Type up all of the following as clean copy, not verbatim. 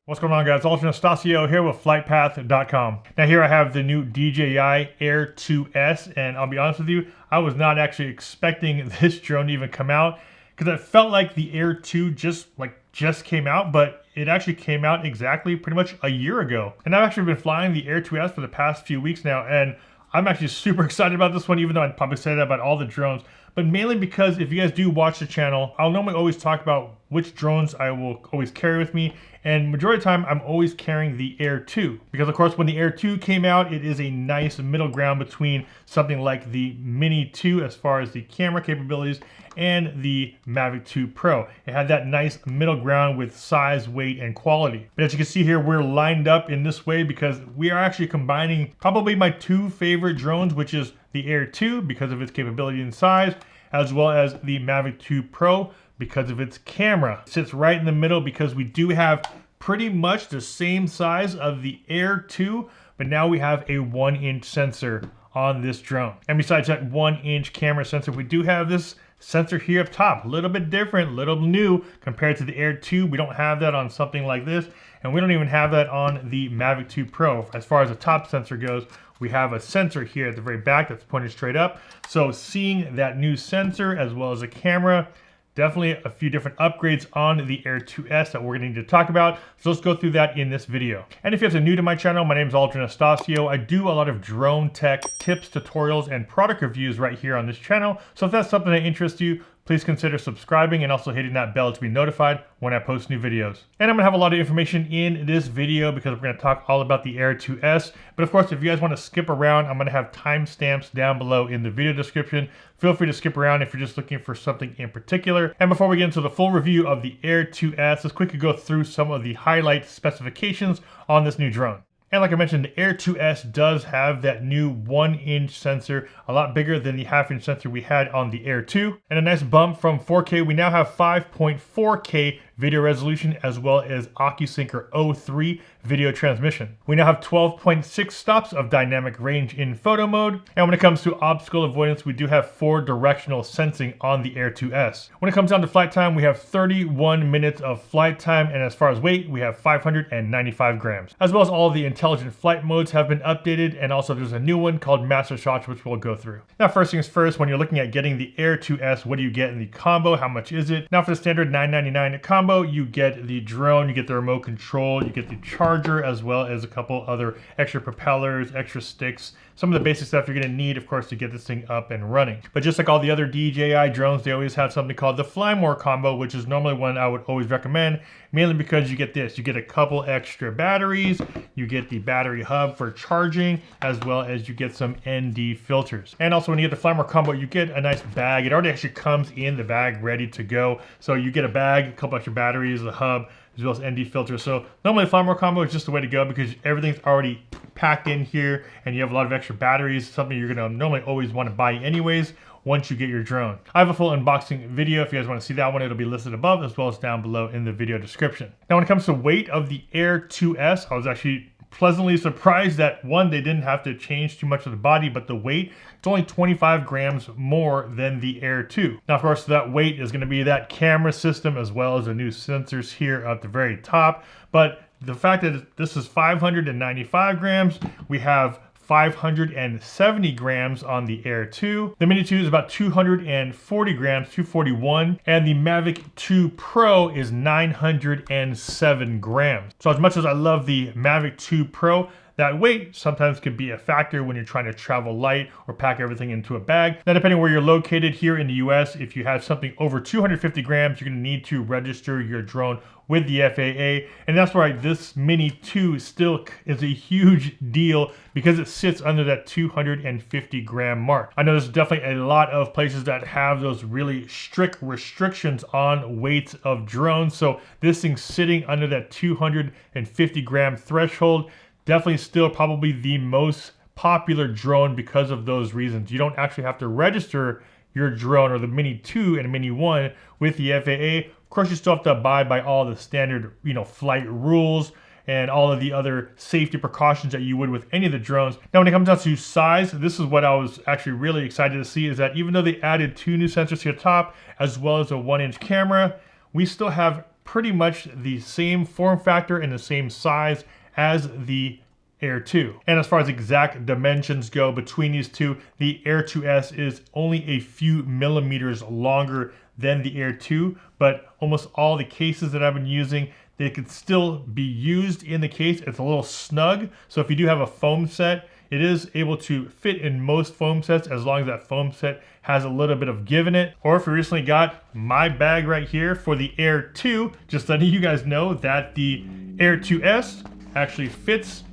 What's going on, guys? Ultra Nastasio here with FlytPath.com. Now here I have the new DJI Air 2S, and I'll be honest with you, I was not actually expecting this drone to even come out because it felt like the Air 2 just came out, but it actually came out exactly pretty much a year ago. And I've actually been flying the Air 2S for the past few weeks now, and I'm actually super excited about this one, even though I'd probably say that about all the drones, but mainly because if you guys do watch the channel, I'll normally always talk about which drones I will always carry with me, and majority of the time I'm always carrying the Air 2 because of course when the Air 2 came out, it is a nice middle ground between something like the Mini 2 as far as the camera capabilities and the Mavic 2 Pro. It had that nice middle ground with size, weight, and quality. But as you can see here, we're lined up in this way because we are actually combining probably my two favorite drones, which is the Air 2 because of its capability and size, as well as the Mavic 2 Pro because of its camera. It sits right in the middle because we do have pretty much the same size of the Air 2, but now we have a 1-inch sensor on this drone. And besides that 1-inch camera sensor, we do have this sensor here up top, a little bit different, a little new compared to the Air 2. We don't have that on something like this, and we don't even have that on the Mavic 2 Pro. As far as the top sensor goes, we have a sensor here at the very back that's pointed straight up. So seeing that new sensor as well as a camera, definitely a few different upgrades on the Air 2S that we're going to need to talk about. So let's go through that in this video. And if you guys are new to my channel, my name is Ultra Nastasio. I do a lot of drone tech tips, tutorials, and product reviews right here on this channel. So if that's something that interests you, please consider subscribing and also hitting that bell to be notified when I post new videos. And I'm gonna have a lot of information in this video because we're gonna talk all about the Air 2S. But of course, if you guys wanna skip around, I'm gonna have timestamps down below in the video description. Feel free to skip around if you're just looking for something in particular. And before we get into the full review of the Air 2S, let's quickly go through some of the highlight specifications on this new drone. And like I mentioned, the Air 2S does have that new 1-inch sensor, a lot bigger than the half-inch sensor we had on the Air 2. And a nice bump from 4K. We now have 5.4K video resolution as well as Ocusync or O3 video transmission. We now have 12.6 stops of dynamic range in photo mode. And when it comes to obstacle avoidance, we do have 4 directional sensing on the Air 2S. When it comes down to flight time, we have 31 minutes of flight time. And as far as weight, we have 595 grams. As well as all of the intelligent flight modes have been updated. And also there's a new one called Mastershots, which we'll go through. Now, first things first, when you're looking at getting the Air 2S, what do you get in the combo? How much is it? Now for the standard $999 combo, you get the drone, you get the remote control, you get the charger, as well as a couple other extra propellers, extra sticks, some of the basic stuff you're going to need, of course, to get this thing up and running. But just like all the other DJI drones, they always have something called the Fly More combo, which is normally one I would always recommend, mainly because you get this. You get a couple extra batteries, you get the battery hub for charging, as well as you get some ND filters. And also when you get the Fly More combo, you get a nice bag. It already actually comes in the bag ready to go. So you get a bag, a couple extra batteries, a hub, as well as ND filters. So normally the Fly More combo is just the way to go because everything's already packed in here and you have a lot of extra batteries, something you're gonna normally always want to buy anyways once you get your drone. I have a full unboxing video. If you guys want to see that one, it'll be listed above as well as down below in the video description. Now when it comes to weight of the Air 2S, I was actually pleasantly surprised that one, they didn't have to change too much of the body, but the weight, it's only 25 grams more than the Air 2. Now, of course, that weight is going to be that camera system as well as the new sensors here at the very top. But the fact that this is 595 grams, we have 570 grams on the Air 2. The Mini 2 is about 240 grams, 241. And the Mavic 2 Pro is 907 grams. So as much as I love the Mavic 2 Pro, that weight sometimes could be a factor when you're trying to travel light or pack everything into a bag. Now, depending where you're located here in the US, if you have something over 250 grams, you're gonna need to register your drone with the FAA. And that's why this Mini 2 still is a huge deal because it sits under that 250 gram mark. I know there's definitely a lot of places that have those really strict restrictions on weights of drones. So this thing sitting under that 250 gram threshold, definitely still probably the most popular drone because of those reasons. You don't actually have to register your drone or the Mini 2 and Mini 1 with the FAA. Of course, you still have to abide by all the standard, flight rules and all of the other safety precautions that you would with any of the drones. Now, when it comes down to size, this is what I was actually really excited to see, is that even though they added 2 new sensors to the top, as well as a 1-inch camera, we still have pretty much the same form factor and the same size as the Air 2. And as far as exact dimensions go between these two, the Air 2S is only a few millimeters longer than the Air 2, but almost all the cases that I've been using, they could still be used in the case. It's a little snug, so if you do have a foam set, it is able to fit in most foam sets as long as that foam set has a little bit of give in it. Or if you recently got my bag right here for the Air 2, just letting you guys know that the Air 2S actually fits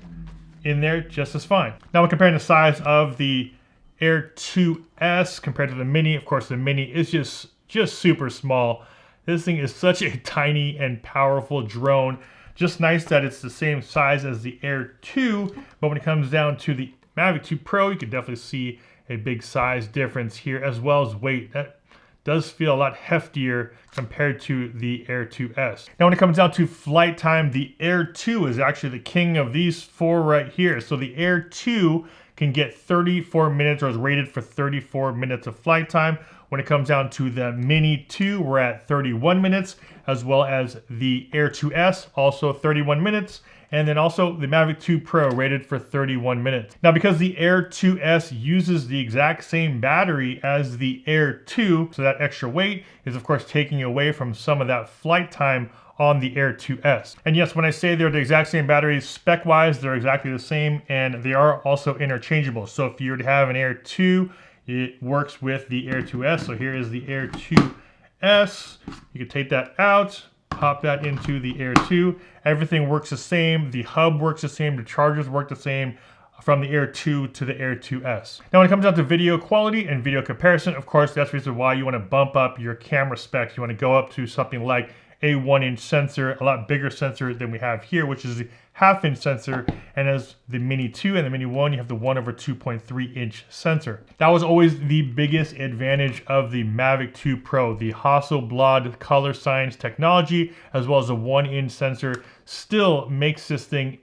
in there just as fine. Now, when comparing the size of the Air 2S compared to the Mini, of course the Mini is just super small. This thing is such a tiny and powerful drone. Just nice that it's the same size as the Air 2, but when it comes down to the Mavic 2 Pro, you can definitely see a big size difference here, as well as weight. That does feel a lot heftier compared to the Air 2S. Now, when it comes down to flight time, the Air 2 is actually the king of these 4 right here. So the Air 2 can get 34 minutes, or is rated for 34 minutes of flight time. When it comes down to the Mini 2, we're at 31 minutes, as well as the Air 2S, also 31 minutes. And then also the Mavic 2 Pro rated for 31 minutes. Now, because the Air 2S uses the exact same battery as the Air 2, so that extra weight is of course taking away from some of that flight time on the Air 2S. And yes, when I say they're the exact same batteries, spec-wise, they're exactly the same, and they are also interchangeable. So if you were to have an Air 2, it works with the Air 2S. So here is the Air 2S. You can take that out, pop that into the Air 2. Everything works the same. The hub works the same. The chargers work the same from the Air 2 to the Air 2S. Now, when it comes down to video quality and video comparison, of course, that's the reason why you want to bump up your camera specs. You want to go up to something like a 1-inch sensor, a lot bigger sensor than we have here, which is the 1/2-inch sensor. And as the Mini 2 and the Mini 1, you have the 1/2.3-inch sensor. That was always the biggest advantage of the Mavic 2 Pro. The Hasselblad color science technology, as well as the 1-inch sensor, still makes this thing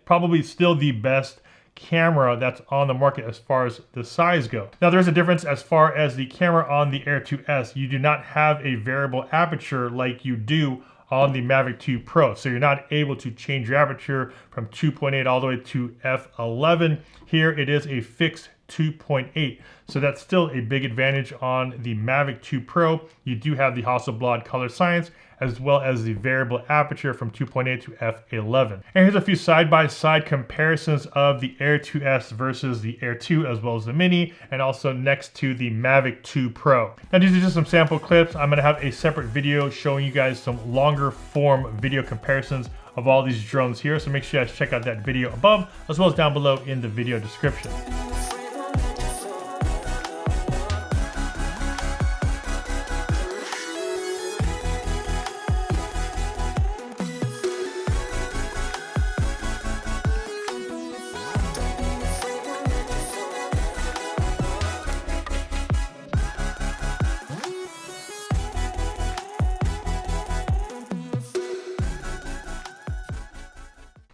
probably still the best camera that's on the market as far as the size go. Now, there's a difference as far as the camera on the Air 2S. You do not have a variable aperture like you do on the Mavic 2 Pro. So you're not able to change your aperture from 2.8 all the way to f11. Here it is a fixed 2.8. So that's still a big advantage on the Mavic 2 Pro. You do have the Hasselblad color science, as well as the variable aperture from 2.8 to f11. And here's a few side-by-side comparisons of the Air 2S versus the Air 2, as well as the Mini, and also next to the Mavic 2 Pro. Now, these are just some sample clips. I'm gonna have a separate video showing you guys some longer form video comparisons of all these drones here. So make sure you guys check out that video above, as well as down below in the video description.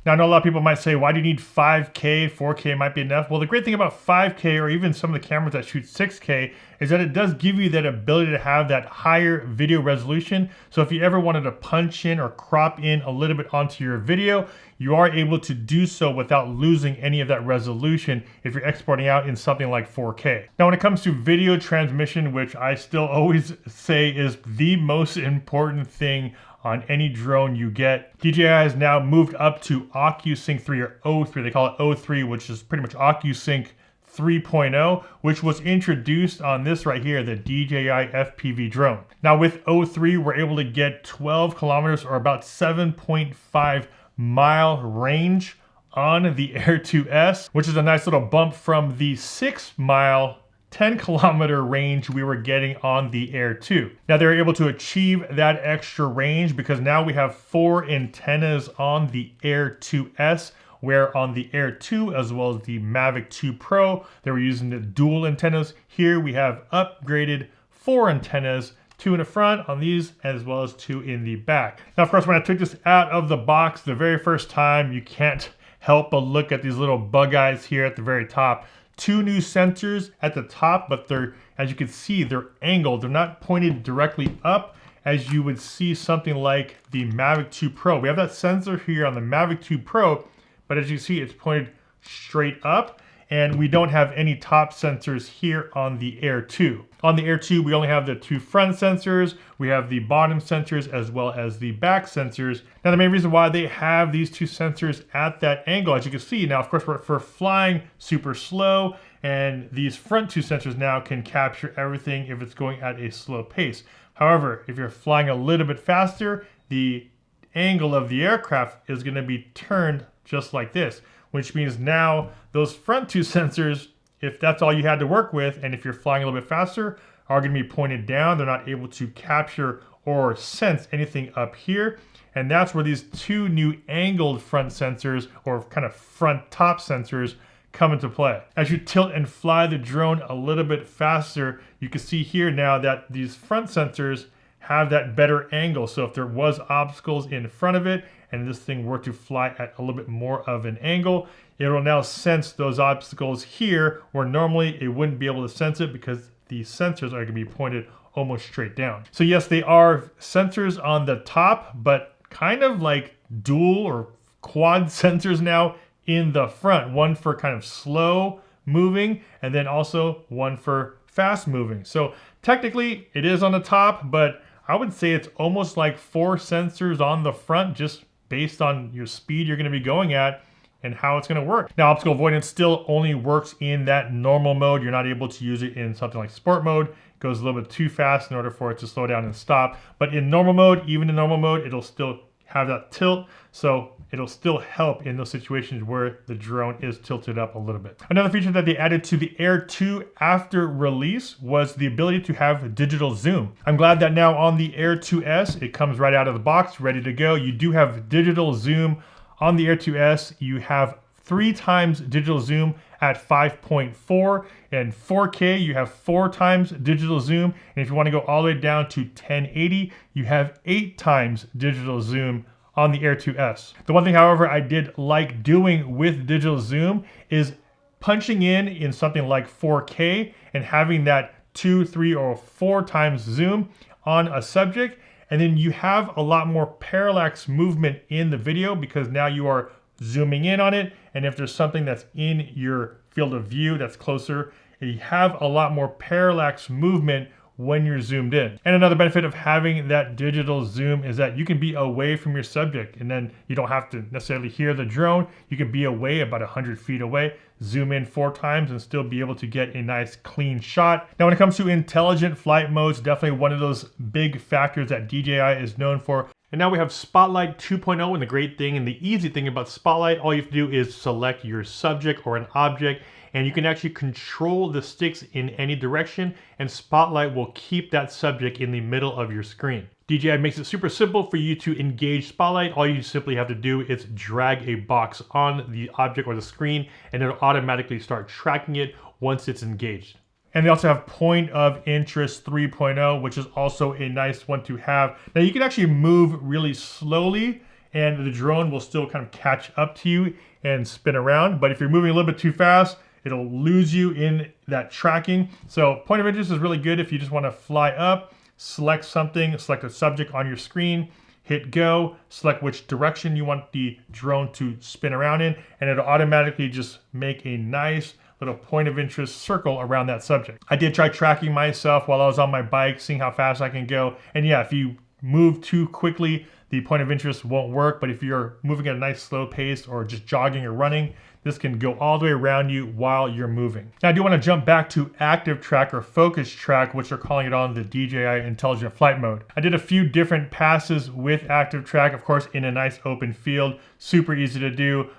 Now, I know a lot of people might say, why do you need 5K? 4K might be enough. Well, the great thing about 5K, or even some of the cameras that shoot 6K, is that it does give you that ability to have that higher video resolution. So if you ever wanted to punch in or crop in a little bit onto your video, you are able to do so without losing any of that resolution if you're exporting out in something like 4K. Now, when it comes to video transmission, which I still always say is the most important thing on any drone you get. DJI has now moved up to Ocusync 3 or O3. They call it O3, which is pretty much Ocusync 3.0, which was introduced on this right here, the DJI FPV drone. Now with O3, we're able to get 12 kilometers or about 7.5 mile range on the Air 2S, which is a nice little bump from the 6 mile 10 kilometer range we were getting on the Air 2. Now they're able to achieve that extra range because now we have 4 antennas on the Air 2S, where on the Air 2 as well as the Mavic 2 Pro, they were using the dual antennas. Here we have upgraded 4 antennas, 2 in the front on these as well as 2 in the back. Now of course when I took this out of the box the very first time, you can't help but look at these little bug eyes here at the very top. 2 new sensors at the top, but they're, as you can see, they're angled. They're not pointed directly up as you would see something like the Mavic 2 Pro. We have that sensor here on the Mavic 2 Pro, but as you see, it's pointed straight up, and we don't have any top sensors here on the Air 2. On the Air 2, we only have the 2 front sensors, we have the bottom sensors as well as the back sensors. Now the main reason why they have these 2 sensors at that angle, as you can see, now of course we're flying super slow, and these front 2 sensors now can capture everything if it's going at a slow pace. However, if you're flying a little bit faster, the angle of the aircraft is going to be turned just like this, which means now those front 2 sensors, if that's all you had to work with, and if you're flying a little bit faster, are going to be pointed down. They're not able to capture or sense anything up here. And that's where these 2 new angled front sensors, or kind of front top sensors, come into play. As you tilt and fly the drone a little bit faster, you can see here now that these front sensors have that better angle. So if there was obstacles in front of it and this thing were to fly at a little bit more of an angle, it will now sense those obstacles here where normally it wouldn't be able to sense it because the sensors are going to be pointed almost straight down. So yes, they are sensors on the top, but kind of like dual or quad sensors now in the front. One for kind of slow moving and then also one for fast moving. So technically it is on the top, but I would say it's almost like 4 sensors on the front just based on your speed you're going to be going at and how it's going to work. Now, optical avoidance still only works in that normal mode. You're not able to use it in something like sport mode. It goes a little bit too fast in order for it to slow down and stop. But in normal mode, even in normal mode, it'll still have that tilt. So it'll still help in those situations where the drone is tilted up a little bit. Another feature that they added to the Air 2 after release was the ability to have digital zoom. I'm glad that now on the Air 2S, it comes right out of the box, ready to go. You do have digital zoom on the Air 2S. You have 3 times digital zoom at 5.4 and 4K. You have 4 times digital zoom. And if you want to go all the way down to 1080, you have 8 times digital zoom on the Air 2S. The one thing, however, I did like doing with digital zoom is punching in something like 4K and having that 2, 3, or 4 times zoom on a subject. And then you have a lot more parallax movement in the video because now you are zooming in on it. And if there's something that's in your field of view that's closer, you have a lot more parallax movement when you're zoomed in. And another benefit of having that digital zoom is that you can be away from your subject and then you don't have to necessarily hear the drone. You can be away about 100 feet away, zoom in 4 times and still be able to get a nice clean shot. Now when it comes to intelligent flight modes, definitely one of those big factors that DJI is known for. And now we have Spotlight 2.0, and the great thing and the easy thing about Spotlight, all you have to do is select your subject or an object, and you can actually control the sticks in any direction, and Spotlight will keep that subject in the middle of your screen. DJI makes it super simple for you to engage Spotlight. All you simply have to do is drag a box on the object or the screen, and it'll automatically start tracking it once it's engaged. And they also have Point of Interest 3.0, which is also a nice one to have. Now you can actually move really slowly and the drone will still kind of catch up to you and spin around. But if you're moving a little bit too fast, it'll lose you in that tracking. So Point of Interest is really good if you just want to fly up, select something, select a subject on your screen, hit go, select which direction you want the drone to spin around in, and it'll automatically just make a nice little point of interest circle around that subject. I did try tracking myself while I was on my bike, seeing how fast I can go. And yeah, if you move too quickly, the point of interest won't work. But if you're moving at a nice slow pace or just jogging or running, this can go all the way around you while you're moving. Now I do want to jump back to active track or focus track, which they're calling it on the DJI Intelligent Flight mode. I did a few different passes with active track, of course, in a nice open field, super easy to do.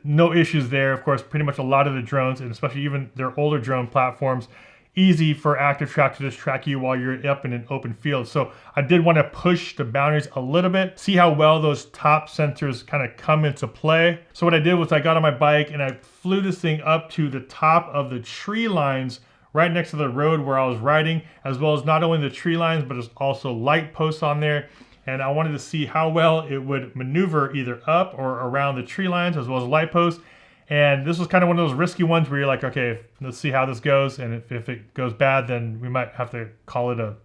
No issues there. Of course, pretty much a lot of the drones, and especially even their older drone platforms, easy for active track to just track you while you're up in an open field. So I did want to push the boundaries a little bit, see how well those top sensors kind of come into play. So what I did was I got on my bike and I flew this thing up to the top of the tree lines right next to the road where I was riding, as well as not only the tree lines, but there's also light posts on there. And I wanted to see how well it would maneuver either up or around the tree lines, as well as light posts. And this was kind of one of those risky ones where you're like, okay, let's see how this goes. And if it goes bad, then we might have to call it a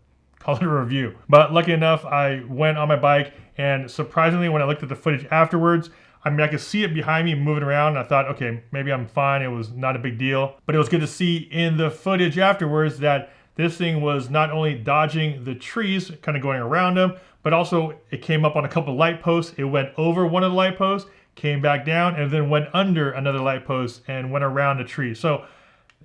review. But lucky enough, I went on my bike, and surprisingly, when I looked at the footage afterwards, I mean, I could see it behind me moving around, and I thought, okay, maybe I'm fine. It was not a big deal. But it was good to see in the footage afterwards that this thing was not only dodging the trees, kind of going around them, but also it came up on a couple of light posts. It went over one of the light posts, came back down, and then went under another light post and went around a tree. So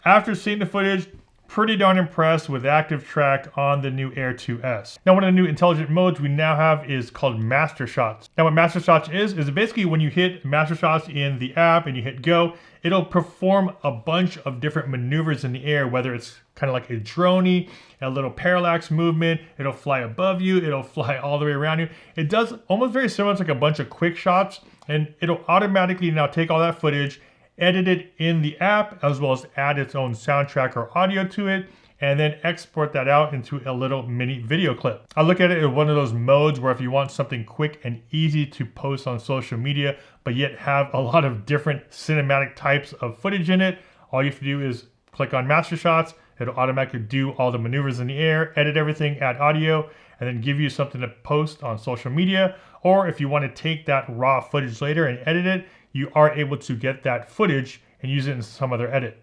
after seeing the footage, pretty darn impressed with active track on the new Air 2S. Now, one of the new intelligent modes we now have is called Mastershots. Now what Mastershots is basically when you hit Mastershots in the app and you hit go, it'll perform a bunch of different maneuvers in the air, whether it's kind of like a droney, a little parallax movement, it'll fly above you, it'll fly all the way around you. It does almost very similar to like a bunch of quick shots, and it'll automatically now take all that footage, edit it in the app, as well as add its own soundtrack or audio to it, and then export that out into a little mini video clip. I look at it as one of those modes where if you want something quick and easy to post on social media, but yet have a lot of different cinematic types of footage in it, all you have to do is click on Master Shots. It'll automatically do all the maneuvers in the air, edit everything, add audio, and then give you something to post on social media. Or if you want to take that raw footage later and edit it, you are able to get that footage and use it in some other edit.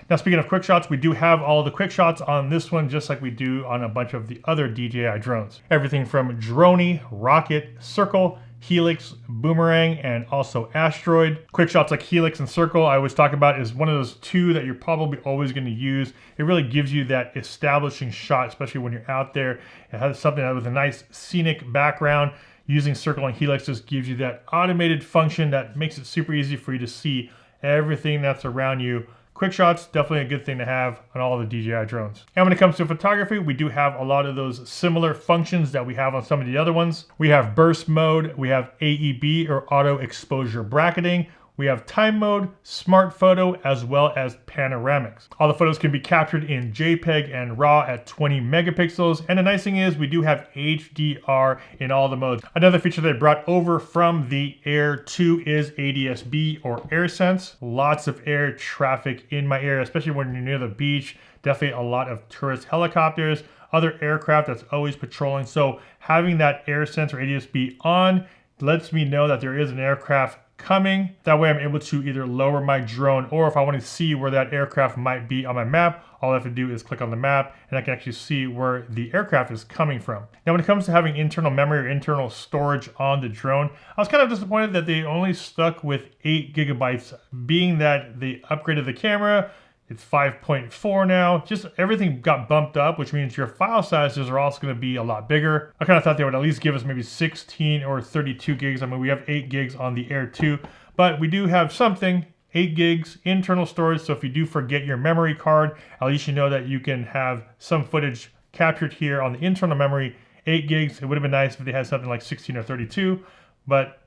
Now, speaking of quick shots, we do have all the quick shots on this one, just like we do on a bunch of the other DJI drones. Everything from droney, rocket, circle, helix, boomerang, and also asteroid. Quick shots like helix and circle I always talk about is one of those two that you're probably always going to use. It really gives you that establishing shot, especially when you're out there. It has something that with a nice scenic background. Using circle and helix just gives you that automated function that makes it super easy for you to see everything that's around you. Quick shots, definitely a good thing to have on all the DJI drones. And when it comes to photography, we do have a lot of those similar functions that we have on some of the other ones. We have burst mode, we have AEB or auto exposure bracketing, we have time mode, smart photo, as well as panoramics. All the photos can be captured in JPEG and RAW at 20 megapixels. And the nice thing is we do have HDR in all the modes. Another feature they brought over from the Air 2 is ADS-B or Airsense. Lots of air traffic in my area, especially when you're near the beach. Definitely a lot of tourist helicopters, other aircraft that's always patrolling. So having that Airsense or ADS-B on lets me know that there is an aircraft coming. That way I'm able to either lower my drone, or if I want to see where that aircraft might be on my map, all I have to do is click on the map and I can actually see where the aircraft is coming from. Now when it comes to having internal memory or internal storage on the drone, I was kind of disappointed that they only stuck with 8 gigabytes, being that they upgraded the camera. It's 5.4 now. Just everything got bumped up, which means your file sizes are also going to be a lot bigger. I kind of thought they would at least give us maybe 16 or 32 gigs. I mean, we have 8 gigs on the Air 2, but we do have something, 8 gigs internal storage. So if you do forget your memory card, at least you know that you can have some footage captured here on the internal memory, 8 gigs. It would have been nice if they had something like 16 or 32, but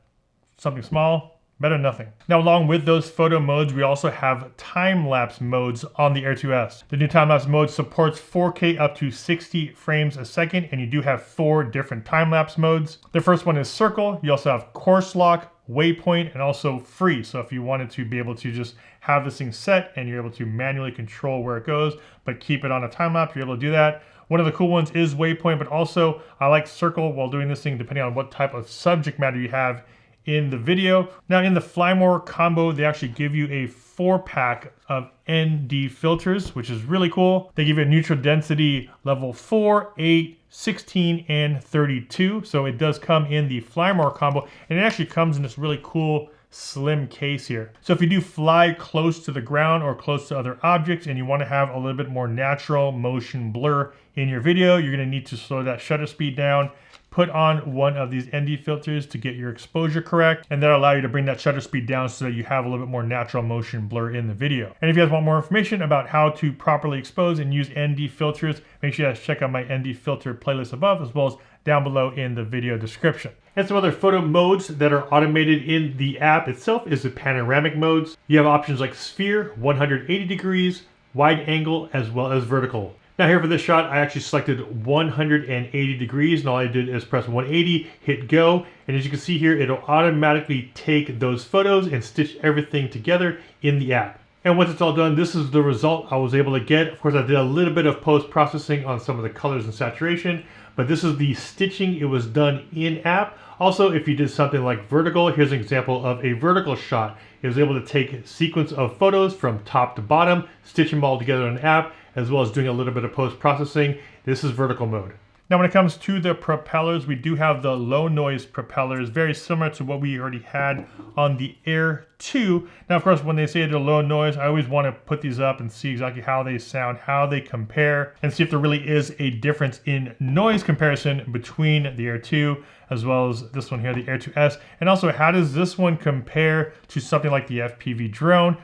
something small, better than nothing. Now, along with those photo modes, we also have time-lapse modes on the Air 2S. The new time-lapse mode supports 4K up to 60 frames a second, and you do have 4 different time-lapse modes. The first one is circle. You also have course lock, waypoint, and also free. So if you wanted to be able to just have this thing set and you're able to manually control where it goes, but keep it on a time lapse, you're able to do that. One of the cool ones is waypoint, but also I like circle while doing this thing depending on what type of subject matter you have in the video. Now in the Fly More combo, they actually give you a 4-pack of ND filters, which is really cool. They give you a neutral density level 4, 8, 16, and 32. So it does come in the Fly More combo, and it actually comes in this really cool slim case here. So if you do fly close to the ground or close to other objects and you want to have a little bit more natural motion blur in your video, you're going to need to slow that shutter speed down, put on one of these ND filters to get your exposure correct, and that'll allow you to bring that shutter speed down so that you have a little bit more natural motion blur in the video. And if you guys want more information about how to properly expose and use ND filters, make sure you guys check out my ND filter playlist above, as well as down below in the video description. And some other photo modes that are automated in the app itself is the panoramic modes. You have options like sphere, 180 degrees, wide angle, as well as vertical. Now here for this shot, I actually selected 180 degrees, and all I did is press 180, hit go, and as you can see here, it'll automatically take those photos and stitch everything together in the app. And once it's all done, this is the result I was able to get. Of course, I did a little bit of post-processing on some of the colors and saturation, but this is the stitching. It was done in-app. Also, if you did something like vertical, here's an example of a vertical shot. It was able to take a sequence of photos from top to bottom, stitch them all together in an app, as well as doing a little bit of post-processing. This is vertical mode. Now when it comes to the propellers, we do have the low noise propellers, very similar to what we already had on the Air 2. Now of course, when they say they're low noise, I always want to put these up and see exactly how they sound, how they compare, and see if there really is a difference in noise comparison between the Air 2 as well as this one here, the Air 2S. And also, how does this one compare to something like the FPV drone?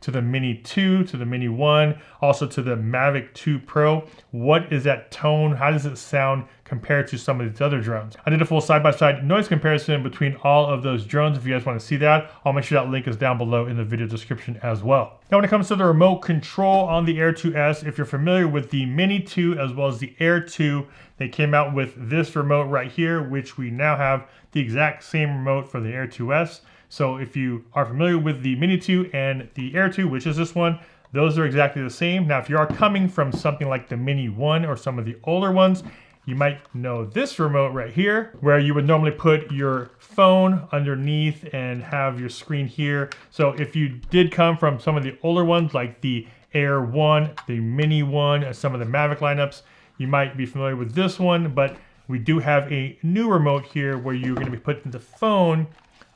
To the Mini 2, to the Mini 1, also to the Mavic 2 Pro. What is that tone? How does it sound compared to some of these other drones? I did a full side-by-side noise comparison between all of those drones. If you guys want to see that, I'll make sure that link is down below in the video description as well. Now when it comes to the remote control on the Air 2S, if you're familiar with the Mini 2 as well as the Air 2, they came out with this remote right here, which we now have the exact same remote for the Air 2S. So if you are familiar with the Mini 2 and the Air 2, which is this one, those are exactly the same. Now, if you are coming from something like the Mini 1 or some of the older ones, you might know this remote right here, where you would normally put your phone underneath and have your screen here. So if you did come from some of the older ones, like the Air 1, the Mini 1, and some of the Mavic lineups, you might be familiar with this one, but we do have a new remote here where you're gonna be putting the phone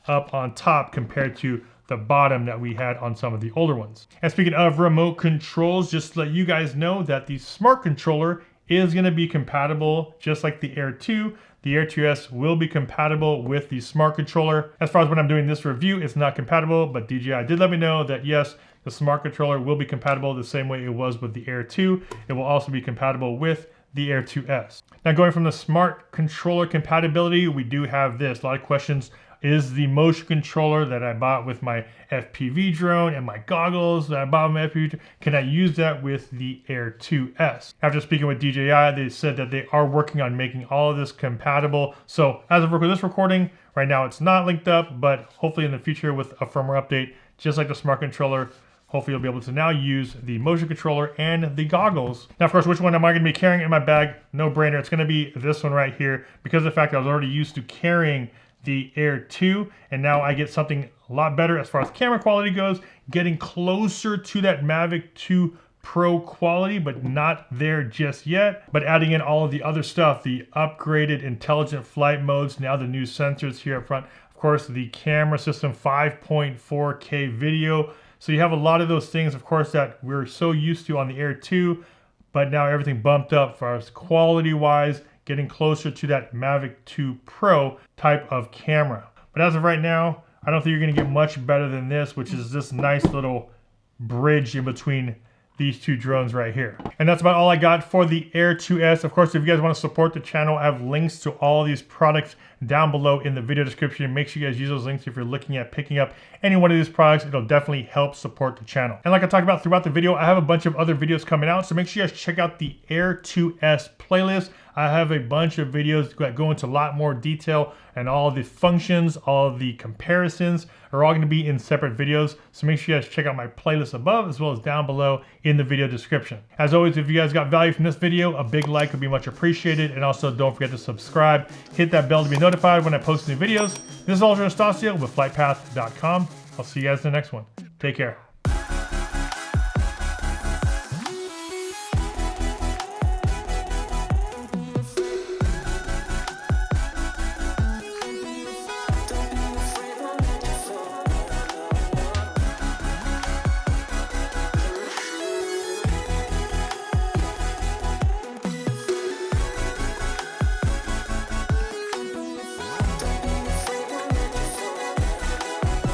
up on top compared to the bottom that we had on some of the older ones. And speaking of remote controls, just to let you guys know that the smart controller is going to be compatible just like the Air 2. The Air 2S will be compatible with the smart controller. As far as when I'm doing this review, it's not compatible, but DJI did let me know that yes, the smart controller will be compatible the same way it was with the Air 2. It will also be compatible with the Air 2S. Now going from the smart controller compatibility, we do have this. A lot of questions. Is the motion controller that I bought with my FPV drone and my goggles that I bought with my FPV drone, can I use that with the Air 2S? After speaking with DJI, they said that they are working on making all of this compatible. So as of this recording, right now it's not linked up, but hopefully in the future with a firmware update, just like the smart controller, hopefully you'll be able to now use the motion controller and the goggles. Now, of course, which one am I gonna be carrying in my bag? No brainer, it's gonna be this one right here, because of the fact that I was already used to carrying the Air 2, and now I get something a lot better as far as camera quality goes, getting closer to that Mavic 2 Pro quality, but not there just yet. But adding in all of the other stuff, the upgraded intelligent flight modes, now the new sensors here up front, of course, the camera system, 5.4K video. So you have a lot of those things, of course, that we're so used to on the Air 2, but now everything bumped up as far as quality-wise, getting closer to that Mavic 2 Pro type of camera. But as of right now, I don't think you're gonna get much better than this, which is this nice little bridge in between these two drones right here. And that's about all I got for the Air 2S. Of course, if you guys want to support the channel, I have links to all of these products down below in the video description. Make sure you guys use those links if you're looking at picking up any one of these products. It'll definitely help support the channel. And like I talked about throughout the video, I have a bunch of other videos coming out, so make sure you guys check out the Air 2S playlist. I have a bunch of videos that go into a lot more detail, and all the functions, all the comparisons are all going to be in separate videos. So make sure you guys check out my playlist above as well as down below in the video description. As always, if you guys got value from this video, a big like would be much appreciated. And also don't forget to subscribe, hit that bell to be notified when I post new videos. This is Ultra Anastasio with FlytPath.com. I'll see you guys in the next one. Take care.